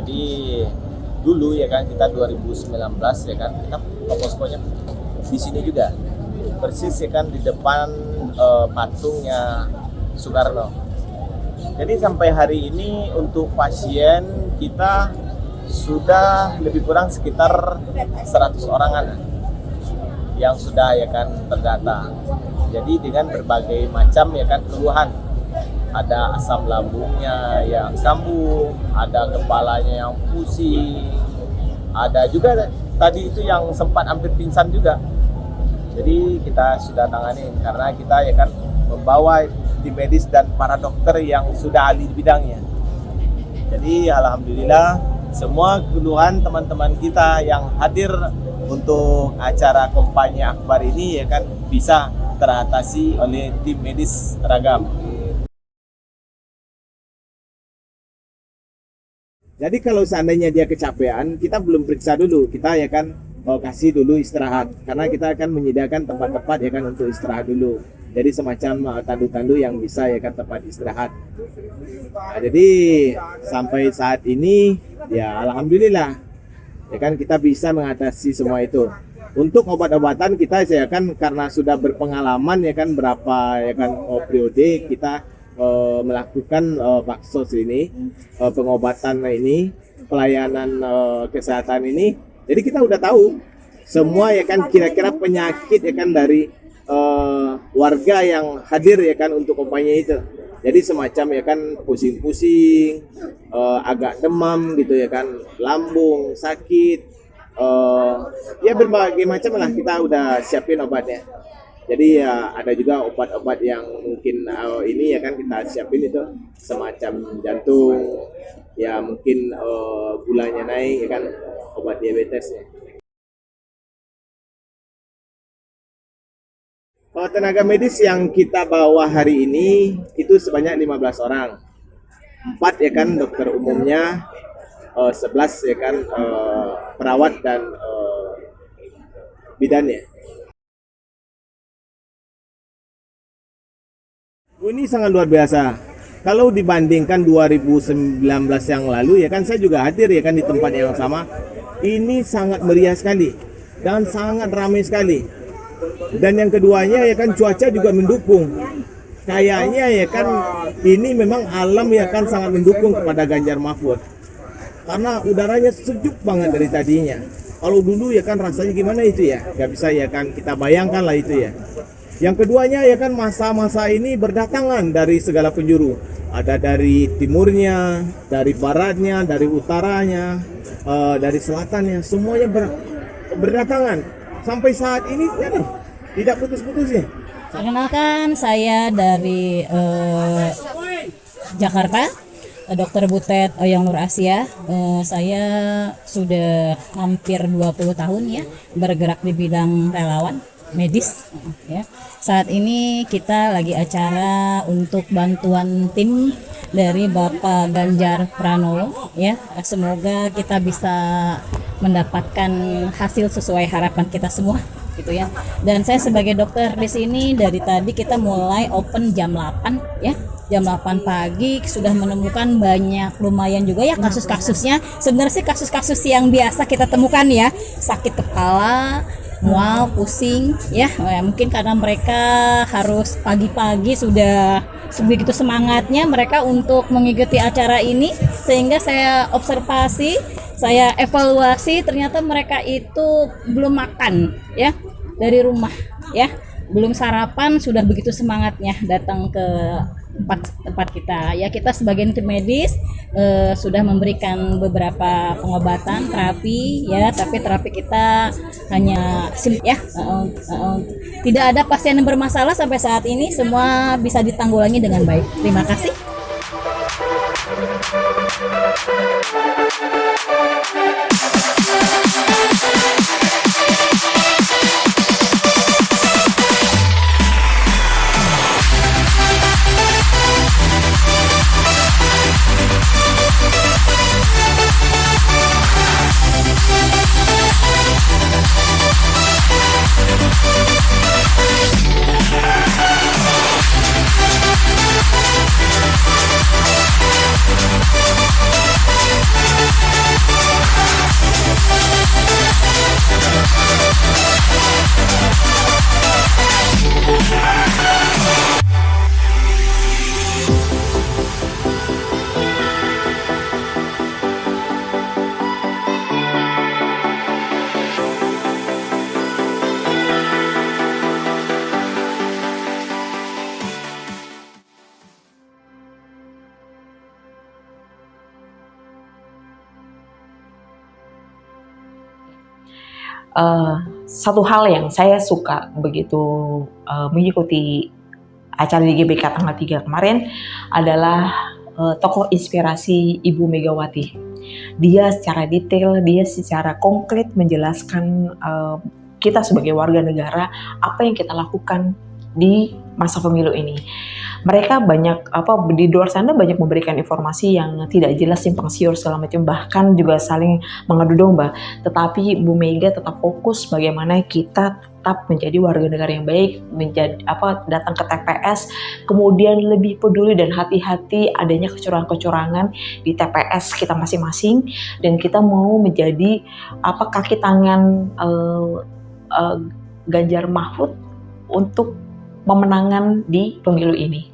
Jadi dulu ya kan kita 2019 ya kan kita poskonya di sini juga persis ya kan di depan patungnya Soekarno. Jadi sampai hari ini untuk pasien kita sudah lebih kurang sekitar 100 orangan yang sudah ya kan terdata. Jadi dengan berbagai macam ya kan keluhan. Ada asam lambungnya yang kambuh, ada kepalanya yang pusing, ada juga tadi itu yang sempat hampir pingsan juga. Jadi kita sudah tangani karena kita ya kan membawa tim medis dan para dokter yang sudah ahli di bidangnya. Jadi alhamdulillah semua keluhan teman-teman kita yang hadir untuk acara kampanye akbar ini ya kan bisa teratasi oleh tim medis Ragam. Jadi kalau seandainya dia kecapean, kita belum periksa dulu, kita ya kan kasih dulu istirahat, karena kita akan menyediakan tempat-tempat ya kan untuk istirahat dulu. Jadi semacam tandu-tandu yang bisa ya kan tempat istirahat. Nah, jadi sampai saat ini ya alhamdulillah ya kan kita bisa mengatasi semua itu. Untuk obat-obatan kita ya kan karena sudah berpengalaman ya kan berapa ya kan periode kita melakukan baksos ini, pengobatan ini, pelayanan kesehatan ini. Jadi kita udah tahu semua ya kan kira-kira penyakit ya kan dari warga yang hadir ya kan untuk kampanye itu. Jadi semacam ya kan pusing-pusing, agak demam gitu ya kan, lambung sakit, ya berbagai macam lah kita udah siapin obatnya. Jadi ya ada juga obat-obat yang mungkin ini ya kan kita siapin itu semacam jantung, ya mungkin gulanya naik ya kan, obat diabetesnya. Tenaga medis yang kita bawa hari ini itu sebanyak 15 orang. 4 ya kan dokter umumnya, 11 ya kan perawat dan bidannya. Ini sangat luar biasa. Kalau dibandingkan 2019 yang lalu ya kan saya juga hadir ya kan di tempat yang sama. Ini sangat meriah sekali dan sangat ramai sekali. Dan yang keduanya ya kan cuaca juga mendukung. Kayaknya ya kan ini memang alam ya kan sangat mendukung kepada Ganjar Mahfud. Karena udaranya sejuk banget dari tadinya. Kalau dulu ya kan rasanya gimana itu ya? Gak bisa ya kan kita bayangkan lah itu ya. Yang keduanya ya kan masa-masa ini berdatangan dari segala penjuru. Ada dari timurnya, dari baratnya, dari utaranya, dari selatannya, semuanya berdatangan. Sampai saat ini ya, tidak putus-putusnya. Perkenalkan saya dari Jakarta, Dr. Butet Oyang Nur Asia. Saya sudah hampir 20 tahun ya bergerak di bidang relawan medis ya. Saat ini kita lagi acara untuk bantuan tim dari Bapak Ganjar Pranowo ya. Semoga kita bisa mendapatkan hasil sesuai harapan kita semua gitu ya. Dan saya sebagai dokter di sini dari tadi kita mulai open jam 8 ya. Jam 8 pagi sudah menemukan banyak lumayan juga ya kasus-kasusnya. Sebenarnya sih kasus-kasus yang biasa kita temukan ya, sakit kepala, mual, pusing ya. Mungkin karena mereka harus pagi-pagi sudah sebegitu semangatnya mereka untuk mengikuti acara ini, sehingga saya observasi, saya evaluasi ternyata mereka itu belum makan ya dari rumah ya, belum sarapan sudah begitu semangatnya datang ke tempat kita ya. Kita sebagai tim medis sudah memberikan beberapa pengobatan terapi ya, tapi terapi kita hanya ya tidak ada pasien yang bermasalah sampai saat ini, semua bisa ditanggulangi dengan baik. Terima kasih. satu hal yang saya suka begitu mengikuti acara di GBK tanggal 3 kemarin adalah tokoh inspirasi Ibu Megawati. Dia secara detail, dia secara konkret menjelaskan kita sebagai warga negara apa yang kita lakukan di masa pemilu ini. Mereka banyak di luar sana banyak memberikan informasi yang tidak jelas, simpang siur segala macam, bahkan juga saling mengadu domba. Tetapi Bu Mega tetap fokus bagaimana kita tetap menjadi warga negara yang baik, datang ke TPS, kemudian lebih peduli dan hati-hati adanya kecurangan-kecurangan di TPS kita masing-masing, dan kita mau menjadi kaki tangan Ganjar Mahfud untuk pemenangan di pemilu ini.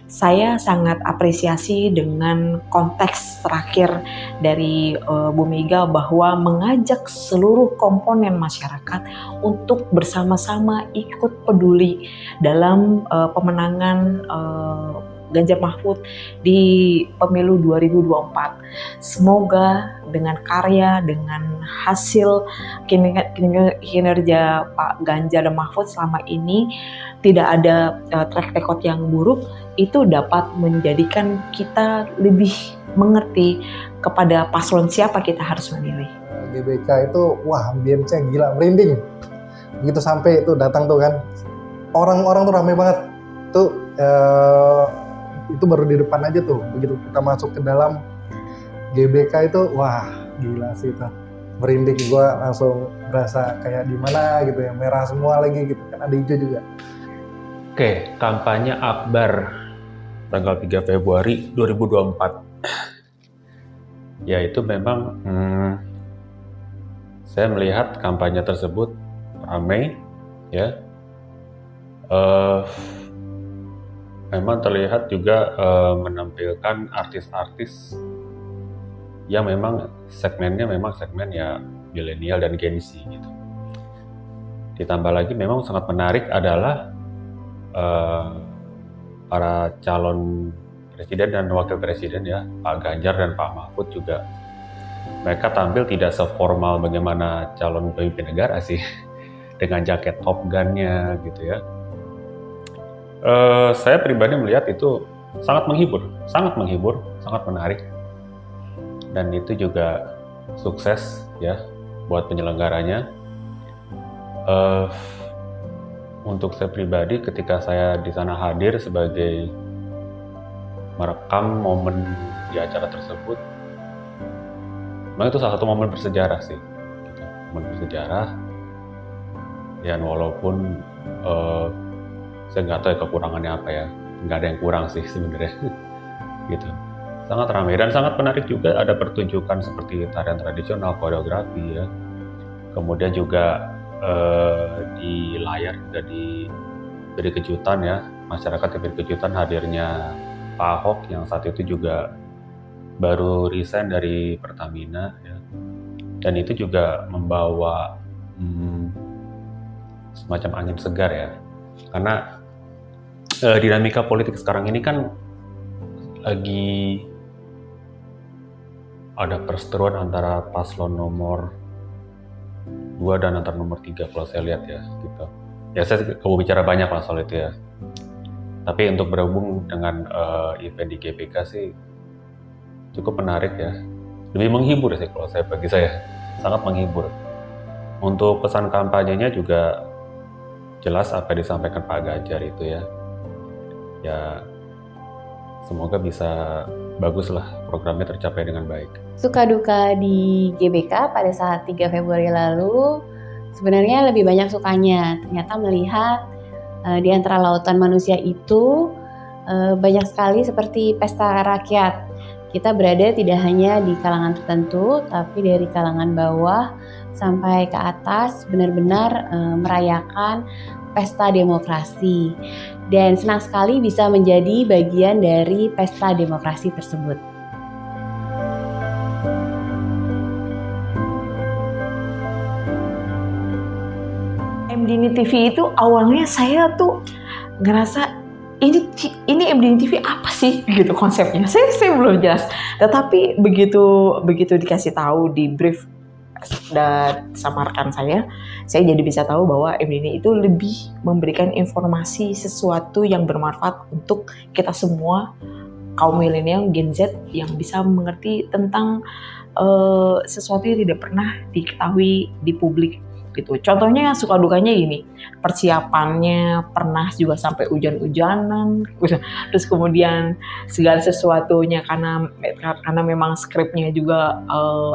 Saya sangat apresiasi dengan konteks terakhir dari Bu Mega bahwa mengajak seluruh komponen masyarakat untuk bersama-sama ikut peduli dalam pemenangan Ganjar Mahfud di pemilu 2024. Semoga dengan karya, dengan hasil kinerja Pak Ganjar dan Mahfud selama ini tidak ada track record yang buruk, itu dapat menjadikan kita lebih mengerti kepada paslon siapa kita harus memilih. GBK itu ambience gila, merinding. Begitu sampai itu datang tuh kan, orang-orang tuh ramai banget. Itu baru di depan aja tuh, begitu kita masuk ke dalam GBK itu, gila sih itu. Merinding, gue langsung berasa kayak di mana gitu ya, merah semua lagi gitu kan, ada hijau juga. Oke, kampanye Akbar tanggal 3 Februari 2024. Ya itu memang saya melihat kampanye tersebut ramai ya. Memang terlihat juga menampilkan artis-artis yang memang segmennya segmen ya milenial dan Gen Z gitu. Ditambah lagi memang sangat menarik adalah para calon presiden dan wakil presiden ya, Pak Ganjar dan Pak Mahfud juga. Mereka tampil tidak seformal bagaimana calon pemimpin negara sih, dengan jaket Top Gun-nya gitu ya. Saya pribadi melihat itu sangat menghibur, sangat menarik, dan itu juga sukses ya buat penyelenggaranya. Untuk saya pribadi, ketika saya di sana hadir sebagai merekam momen di acara tersebut, memang itu salah satu momen bersejarah sih, gitu. Momen bersejarah, dan walaupun saya nggak tahu ya kekurangannya apa ya, nggak ada yang kurang sih sebenarnya, gitu. Sangat ramai dan sangat menarik juga, ada pertunjukan seperti tarian tradisional, koreografi ya, kemudian juga di layar juga diberi kejutan ya, masyarakat diberi kejutan hadirnya Pak Ahok yang saat itu juga baru resign dari Pertamina ya, dan itu juga membawa semacam angin segar ya, karena dinamika politik sekarang ini kan lagi ada perseteruan antara paslon nomor 2 dan antar nomor 3 kalau saya lihat ya gitu. Ya saya mau bicara banyak lah soal itu ya. Tapi untuk berhubung dengan event di GBK sih cukup menarik ya. Lebih menghibur sih kalau bagi saya. Sangat menghibur. Untuk pesan kampanyenya juga jelas apa yang disampaikan Pak Ganjar itu ya. Ya semoga bisa bagus lah programnya tercapai dengan baik. Suka duka di GBK pada saat 3 Februari lalu, sebenarnya lebih banyak sukanya. Ternyata melihat di antara lautan manusia itu banyak sekali seperti pesta rakyat. Kita berada tidak hanya di kalangan tertentu, tapi dari kalangan bawah sampai ke atas benar-benar merayakan pesta demokrasi. Dan senang sekali bisa menjadi bagian dari pesta demokrasi tersebut. MDN TV itu awalnya saya tuh ngerasa ini MDN TV apa sih gitu konsepnya. Saya belum jelas. Tetapi begitu dikasih tahu, di brief dan sama rekan saya jadi bisa tahu bahwa MDN itu lebih memberikan informasi sesuatu yang bermanfaat untuk kita semua kaum milenial Gen Z yang bisa mengerti tentang sesuatu yang tidak pernah diketahui di publik gitu. Contohnya suka dukanya gini, persiapannya pernah juga sampai hujan-hujanan, terus kemudian segala sesuatunya karena memang skripnya juga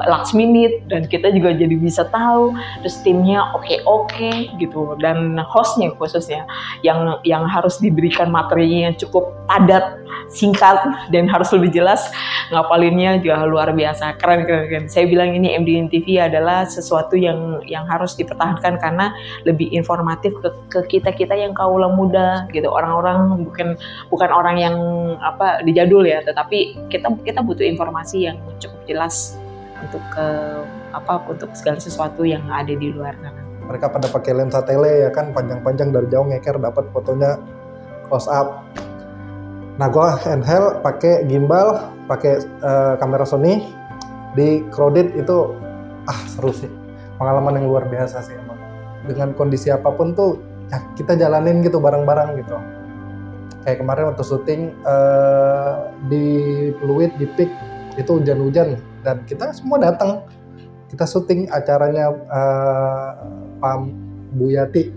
last minute dan kita juga jadi bisa tahu, terus timnya oke gitu, dan hostnya khususnya yang harus diberikan materinya yang cukup padat, singkat dan harus lebih jelas, ngapalinnya juga luar biasa, keren. Saya bilang ini MDN TV adalah sesuatu yang harus dipertahankan karena lebih informatif ke kita yang kaula muda gitu, orang-orang bukan orang yang dijadul ya, tetapi kita butuh informasi yang cukup jelas untuk untuk segala sesuatu yang ada di luar sana. Mereka pada pakai lensa tele ya kan, panjang-panjang dari jauh ngeker dapat fotonya close up. Nah, gua handheld pakai gimbal, pakai kamera Sony di crowded itu seru sih. Pengalaman yang luar biasa sih emang. Dengan kondisi apapun tuh ya kita jalanin gitu bareng-bareng gitu. Kayak kemarin waktu syuting di Pluit, di Peak itu hujan-hujan dan kita semua datang. Kita syuting acaranya Pak Bu Yati.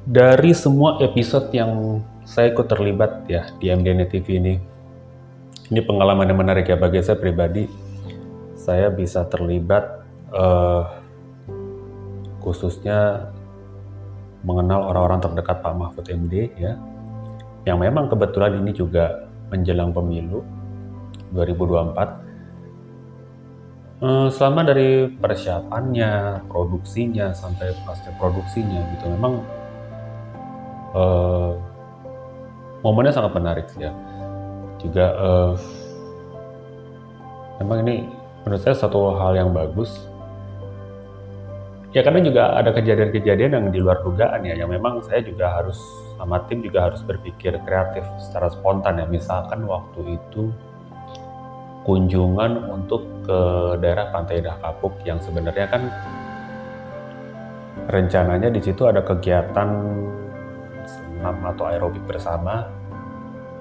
Dari semua episode yang saya ikut terlibat ya di MDN TV ini pengalaman yang menarik ya bagi saya pribadi. Saya bisa terlibat khususnya mengenal orang-orang terdekat Pak Mahfud MD ya, yang memang kebetulan ini juga menjelang pemilu 2024. Selama dari persiapannya, produksinya sampai pasca produksinya gitu, memang momennya sangat menarik ya. Juga memang ini menurut saya satu hal yang bagus. Ya karena juga ada kejadian-kejadian yang di luar dugaan ya, yang memang saya juga harus sama tim juga harus berpikir kreatif secara spontan ya. Misalkan waktu itu kunjungan untuk ke daerah Pantai Indah Kapuk yang sebenarnya kan rencananya di situ ada kegiatan senam atau aerobik bersama,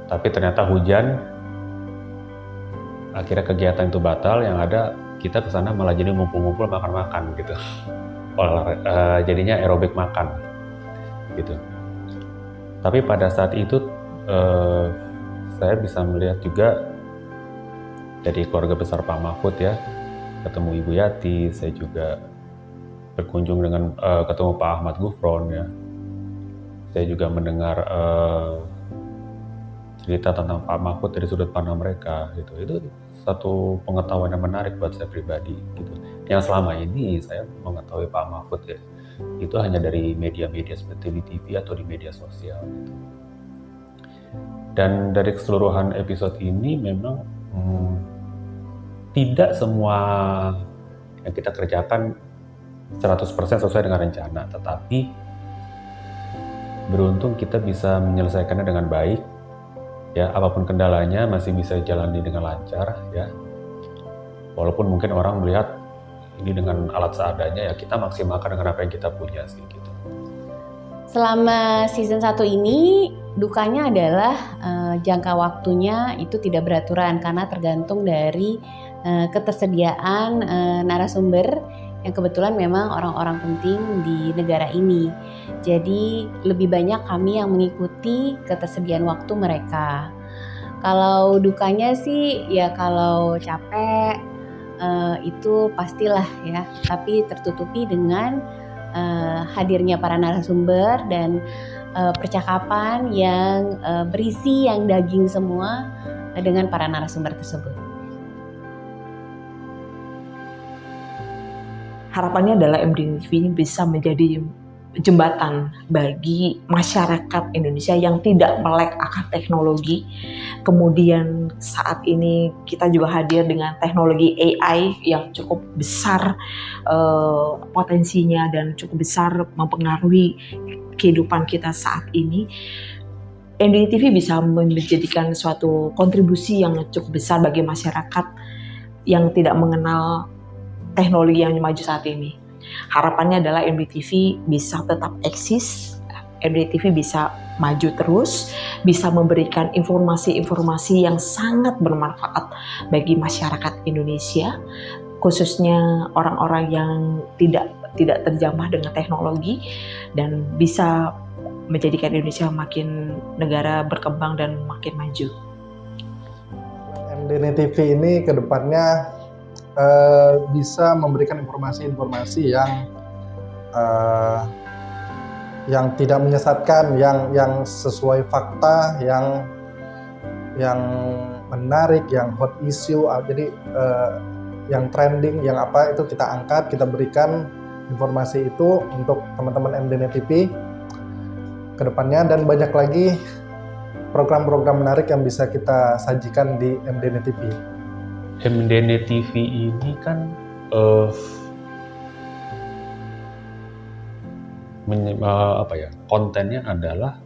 tapi ternyata hujan, akhirnya kegiatan itu batal. Yang ada kita ke sana malah jadi ngumpul-ngumpul makan-makan gitu. Jadinya aerobik makan gitu. Tapi pada saat itu saya bisa melihat juga dari keluarga besar Pak Mahfud ya, ketemu Ibu Yati, saya juga berkunjung dengan ketemu Pak Ahmad Gufron ya. Saya juga mendengar cerita tentang Pak Mahfud dari sudut pandang mereka gitu. Itu satu pengetahuan yang menarik buat saya pribadi gitu. Yang selama ini saya mengetahui Pak Mahfud ya, itu hanya dari media-media seperti di TV atau di media sosial gitu. Dan dari keseluruhan episode ini memang tidak semua yang kita kerjakan 100% sesuai dengan rencana, tetapi beruntung kita bisa menyelesaikannya dengan baik ya, apapun kendalanya masih bisa jalani dengan lancar ya. Walaupun mungkin orang melihat ini dengan alat seadanya, ya kita maksimalkan dengan apa yang kita punya sih gitu. Selama season 1 ini dukanya adalah jangka waktunya itu tidak beraturan karena tergantung dari ketersediaan narasumber yang kebetulan memang orang-orang penting di negara ini. Jadi lebih banyak kami yang mengikuti ketersediaan waktu mereka. Kalau dukanya sih ya kalau capek itu pastilah ya, tapi tertutupi dengan hadirnya para narasumber dan percakapan yang berisi yang daging semua dengan para narasumber tersebut. Harapannya adalah MDN TV ini bisa menjadi jembatan bagi masyarakat Indonesia yang tidak melek akan teknologi. Kemudian saat ini kita juga hadir dengan teknologi AI yang cukup besar potensinya dan cukup besar mempengaruhi kehidupan kita saat ini. MDN TV bisa menjadikan suatu kontribusi yang cukup besar bagi masyarakat yang tidak mengenal teknologi yang maju saat ini. Harapannya adalah MDTV bisa tetap eksis, MDTV bisa maju terus, bisa memberikan informasi-informasi yang sangat bermanfaat bagi masyarakat Indonesia, khususnya orang-orang yang tidak terjamah dengan teknologi, dan bisa menjadikan Indonesia makin negara berkembang dan makin maju. MDN TV ini ke depannya bisa memberikan informasi-informasi yang tidak menyesatkan, yang sesuai fakta, yang menarik, yang hot issue, jadi yang trending, yang apa itu kita angkat, kita berikan informasi itu untuk teman-teman MDN TV ke depannya, dan banyak lagi program-program menarik yang bisa kita sajikan di MDN TV. MDN TV ini kan kontennya adalah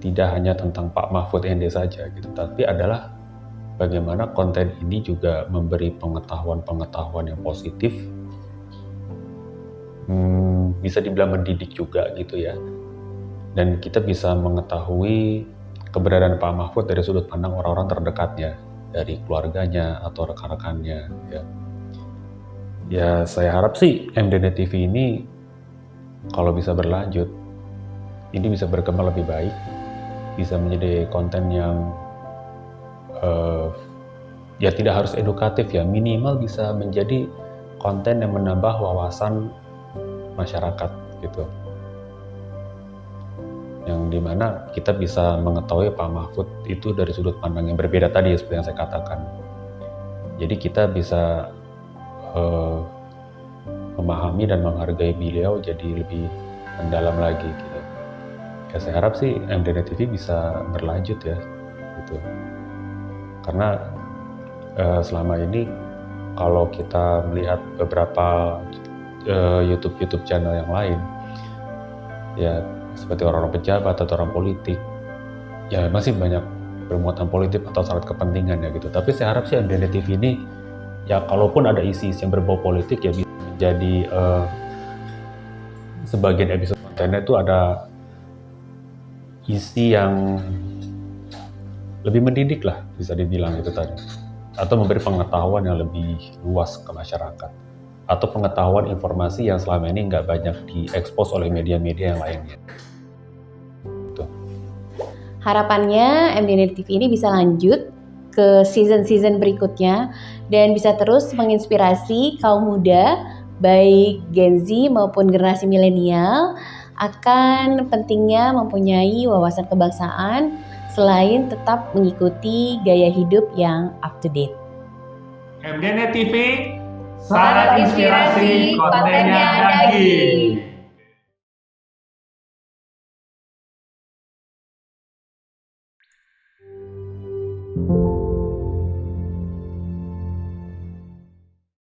tidak hanya tentang Pak Mahfud MD saja gitu, tapi adalah bagaimana konten ini juga memberi pengetahuan yang positif, bisa dibilang mendidik juga gitu ya, dan kita bisa mengetahui keberadaan Pak Mahfud dari sudut pandang orang-orang terdekatnya, dari keluarganya atau rekan-rekannya ya. Ya saya harap sih MDN TV ini kalau bisa berlanjut, ini bisa berkembang lebih baik, bisa menjadi konten yang ya tidak harus edukatif ya, minimal bisa menjadi konten yang menambah wawasan masyarakat gitu, yang dimana kita bisa mengetahui Pak Mahfud itu dari sudut pandang yang berbeda tadi seperti yang saya katakan. Jadi kita bisa memahami dan menghargai beliau jadi lebih mendalam lagi gitu. Ya saya harap sih MDN TV bisa berlanjut ya gitu. Karena selama ini kalau kita melihat beberapa YouTube channel yang lain ya, seperti orang-orang pejabat atau orang politik, ya masih banyak bermuatan politik atau syarat kepentingan ya gitu. Tapi saya harap sih MDN TV ini ya, kalaupun ada isi-isi yang berbau politik ya bisa menjadi sebagian episode kontennya itu ada isi yang lebih mendidik lah, bisa dibilang itu tadi, atau memberi pengetahuan yang lebih luas ke masyarakat, atau pengetahuan informasi yang selama ini nggak banyak diekspos oleh media-media yang lainnya. Harapannya MDN TV ini bisa lanjut ke season-season berikutnya dan bisa terus menginspirasi kaum muda, baik Gen Z maupun generasi milenial, akan pentingnya mempunyai wawasan kebangsaan selain tetap mengikuti gaya hidup yang up to date. MDN TV, syarat inspirasi kontennya daging.